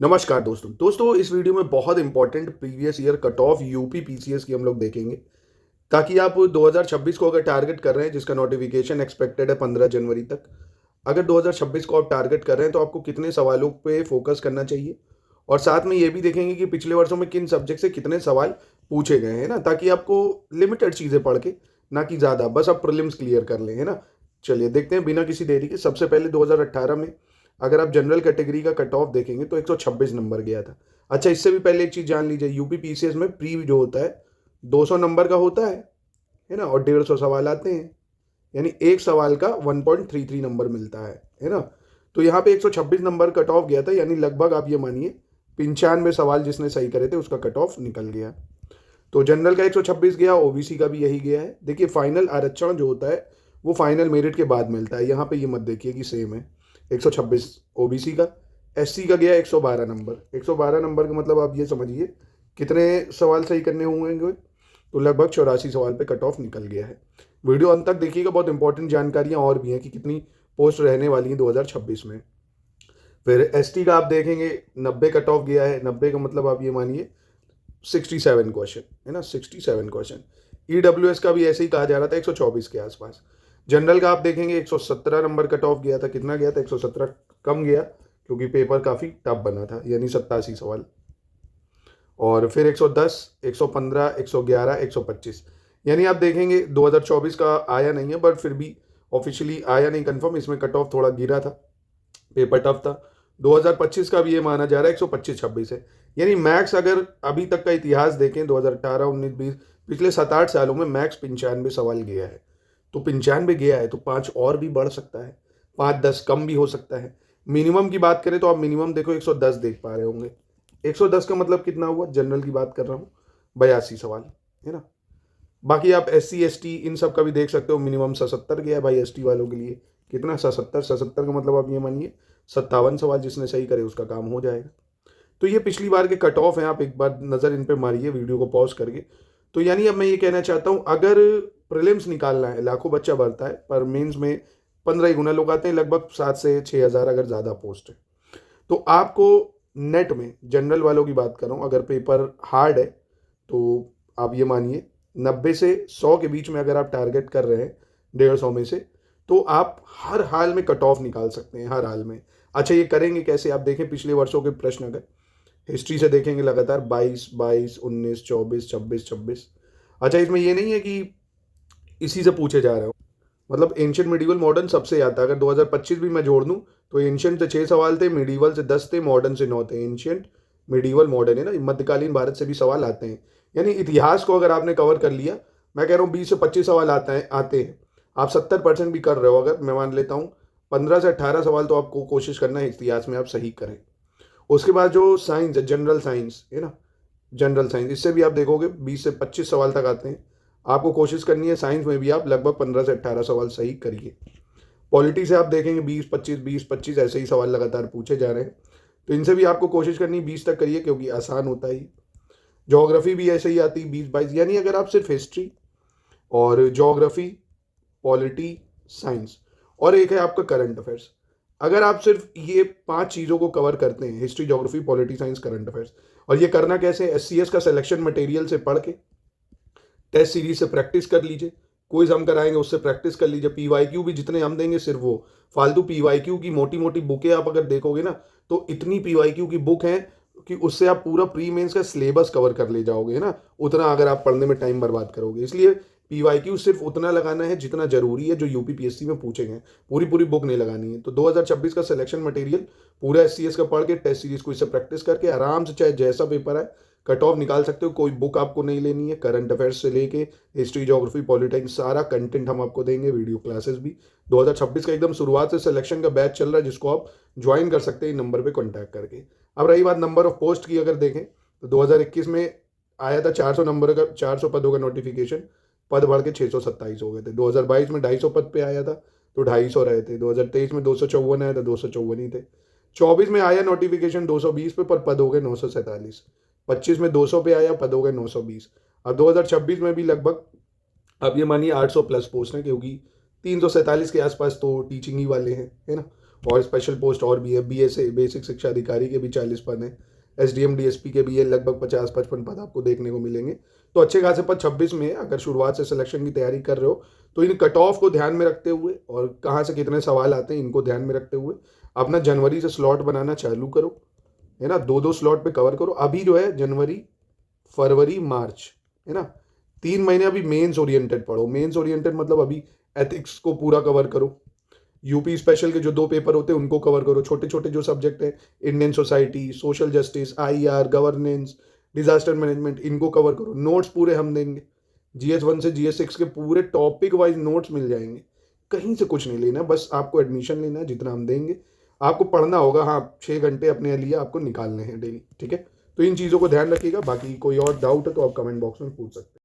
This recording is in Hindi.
नमस्कार दोस्तों इस वीडियो में बहुत important previous year cut off UP PCS की हम लोग देखेंगे ताकि आप 2026 को अगर टारगेट कर रहे हैं जिसका नोटिफिकेशन एक्सपेक्टेड है 15 जनवरी तक। अगर 2026 को आप टारगेट कर रहे हैं तो आपको कितने सवालों पे फोकस करना चाहिए और साथ में ये भी देखेंगे कि पिछले वर्षों में किन सब्जेक्ट से कितने सवाल पूछे गए हैं ना, ताकि आपको लिमिटेड चीज़ें पढ़ के ना कि ज़्यादा बस आप प्रीलिम्स क्लियर कर लें, है ना। चलिए देखते हैं बिना किसी देरी के। सबसे पहले 2018 में अगर आप जनरल कैटेगरी का कट ऑफ देखेंगे तो 126 नंबर गया था। अच्छा, इससे भी पहले एक चीज़ जान लीजिए, यूपी पीसीएस में प्री जो होता है 200 नंबर का होता है ना, और 150 सवाल आते हैं, यानी एक सवाल का 1.33 नंबर मिलता है ना। तो यहाँ पे 126 नंबर कट ऑफ गया था, यानी लगभग आप ये मानिए 95 सवाल जिसने सही करे थे उसका कट ऑफ निकल गया। तो जनरल का 126 गया, ओबीसी का भी यही गया है। देखिए फाइनल आरक्षण जो होता है वो फाइनल मेरिट के बाद मिलता है, यहाँ पे ये मत देखिए कि सेम है। 126 ओबीसी का, एससी का गया 112 नंबर। 112 नंबर का मतलब आप ये समझिए कितने सवाल सही करने होंगे, तो लगभग 84 सवाल पे कट ऑफ निकल गया है। वीडियो अंत तक देखिएगा, बहुत इंपॉर्टेंट जानकारियां और भी हैं कि कितनी पोस्ट रहने वाली हैं 2026 में। फिर एसटी का आप देखेंगे 90 कट ऑफ गया है। 90 का मतलब आप ये मानिए 67 क्वेश्चन, है ना, 67 क्वेश्चन। ईडब्ल्यूएस का भी ऐसे ही कहा जा रहा था 124 के आसपास। जनरल का आप देखेंगे 117 नंबर कट ऑफ गया था। कितना गया था? 117 कम गया क्योंकि पेपर काफ़ी टफ बना था, यानी 87 सवाल। और फिर 110, 115, 111, 125, यानी आप देखेंगे 2024 का आया नहीं है, बट फिर भी ऑफिशियली आया नहीं कंफर्म, इसमें कट ऑफ थोड़ा गिरा था, पेपर टफ था। 2025 का भी ये माना जा रहा है 125-26 है। यानी मैक्स अगर अभी तक का इतिहास देखें 2018, 19, 20 पिछले 7-8 सालों में मैक्स 95 सवाल गया है। तो 95 गया है तो 5 और भी बढ़ सकता है, 5-10 कम भी हो सकता है। मिनिमम की बात करें तो आप मिनिमम देखो 110 देख पा रहे होंगे। 110 का मतलब कितना हुआ? जनरल की बात कर रहा हूँ, 82 सवाल, है ना। बाकी आप SC ST इन सब का भी देख सकते हो, मिनिमम 77 गया है भाई ST वालों के लिए। कितना? 77 का मतलब आप ये मानिए 57 सवाल जिसने सही करे उसका काम हो जाएगा। तो ये पिछली बार के कट ऑफ हैं, आप एक बार नज़र इन पे मारिए वीडियो को पॉज करके। तो यानी अब मैं ये कहना चाहता हूँ, अगर प्रीलिम्स निकालना है, लाखों बच्चा भरता है, पर मेंस में 15 ही गुना लोग आते हैं, लगभग 7 से 6 हज़ार अगर ज़्यादा पोस्ट है। तो आपको नेट में जनरल वालों की बात कर रहा हूँ, अगर पेपर हार्ड है तो आप ये मानिए 90 से 100 के बीच में अगर आप टारगेट कर रहे हैं 150 में से, तो आप हर हाल में कट ऑफ निकाल सकते हैं, हर हाल में। अच्छा, ये करेंगे कैसे? आप देखें पिछले वर्षों के प्रश्न, अगर हिस्ट्री से देखेंगे लगातार 22, 22, 19, 24, 26, 26। अच्छा, इसमें ये नहीं है कि इसी से पूछे जा रहे हो, मतलब एंशियंट मिडिवल मॉडर्न सबसे आता है। अगर 2025 भी मैं जोड़ दूं तो एंशियंट से 6 सवाल थे, मिडिवल से 10 थे, मॉडर्न से 9 थे। एंशियंट, मिडिवल, मॉडर्न, है ना, मध्यकालीन भारत से भी सवाल आते हैं। यानी इतिहास को अगर आपने कवर कर लिया, मैं कह रहा हूँ 20 से 25 सवाल आते हैं, आप 70% भी कर रहे हो, अगर मैं मान लेता हूँ 15 से 18 सवाल तो आपको कोशिश करना है इतिहास में आप सही करें। उसके बाद जो साइंस है, जनरल साइंस, है ना, जनरल साइंस, इससे भी आप देखोगे 20 से 25 सवाल तक आते हैं। आपको कोशिश करनी है साइंस में भी आप लगभग 15 से 18 सवाल सही करिए। पॉलिटी से आप देखेंगे 20-25 ऐसे ही सवाल लगातार पूछे जा रहे हैं, तो इनसे भी आपको कोशिश करनी 20 तक करिए क्योंकि आसान होता ही। ज्योग्राफी भी ऐसे ही आती 20-22, यानी अगर आप सिर्फ हिस्ट्री और ज्योग्राफी, पॉलिटी, साइंस और एक है आपका करंट अफेयर्स, अगर आप सिर्फ ये 5 चीज़ों को कवर करते हैं, history, geography, polity, science, current affairs, और ये करना कैसे? SCS का सिलेक्शन मटेरियल से पढ़ के, टेस्ट सीरीज से प्रैक्टिस कर लीजिए, क्विज हम कराएंगे उससे प्रैक्टिस कर लीजिए, PYQ भी जितने हम देंगे सिर्फ वो फालतू PYQ की मोटी मोटी बुकें आप अगर देखोगे ना, तो इतनी PYQ की बुक है कि उससे आप पूरा प्री मेंस का सिलेबस कवर कर ले जाओगे, है ना, उतना अगर आप पढ़ने में टाइम बर्बाद करोगे। इसलिए PYQ सिर्फ उतना लगाना है जितना जरूरी है, जो UPPSC में पूछे गए, पूरी पूरी बुक नहीं लगानी है। तो 2026 का सिलेक्शन मटेरियल पूरा SCS का पढ़ के, टेस्ट सीरीज को इससे प्रैक्टिस करके आराम से चाहे जैसा पेपर है कट ऑफ निकाल सकते हो। कोई बुक आपको नहीं लेनी है, करंट अफेयर्स से लेके हिस्ट्री, ज्योग्राफी, पॉलिटिक्स, सारा कंटेंट हम आपको देंगे, वीडियो क्लासेस भी। 2026 का एकदम शुरुआत से सिलेक्शन का बैच चल रहा है, जिसको आप ज्वाइन कर सकते हैं इन नंबर पे कॉन्टैक्ट करके। अब रही बात नंबर ऑफ पोस्ट की, अगर देखें तो 2021 में आया था 400 नंबर का, 400 पदों का नोटिफिकेशन, पद बढ़ के 627 हो गए थे। 2022 में 250 पद पे आया था तो 250 रहे थे। 2023 में 254 आया था, 254 ही थे। 24 में आया नोटिफिकेशन 220 पे, पर पद हो गए 947। 25 में 200 पे आया, पद हो गए 920। अब 2026 में भी लगभग आप ये मानिए 800 प्लस पोस्ट हैं, क्योंकि 347 के आसपास तो टीचिंग ही वाले हैं, है ना। और स्पेशल पोस्ट और भी है, बीएसए बेसिक शिक्षा अधिकारी के भी 40 पद हैं, एसडीएम डीएसपी के भी है, लगभग 50-55 पद आपको देखने को मिलेंगे। तो अच्छे खासे पद 26 में, अगर शुरुआत से सिलेक्शन की तैयारी कर रहे हो तो इन कट ऑफ को ध्यान में रखते हुए और कहाँ से कितने सवाल आते हैं इनको ध्यान में रखते हुए अपना जनवरी से स्लॉट बनाना चालू करो, है ना। 2-2 स्लॉट पे कवर करो। अभी जो है जनवरी, फरवरी, मार्च, है ना, 3 महीने अभी मेंस ओरिएंटेड पढ़ो। मेंस ओरिएंटेड मतलब अभी एथिक्स को पूरा कवर करो, यूपी स्पेशल के जो 2 पेपर होते हैं उनको कवर करो, छोटे छोटे जो सब्जेक्ट हैं, Indian society, social justice, IR, governance, disaster management, इनको कवर करो। नोट्स पूरे हम देंगे, GS1 से GS6 के पूरे टॉपिक वाइज नोट्स मिल जाएंगे। कहीं से कुछ नहीं लेना, बस आपको एडमिशन लेना है, जितना हम देंगे आपको पढ़ना होगा। हाँ, 6 घंटे अपने लिए आपको निकालने हैं डेली, ठीक है। तो इन चीज़ों को ध्यान रखिएगा। बाकी कोई और डाउट है तो आप कमेंट बॉक्स में पूछ सकते हैं।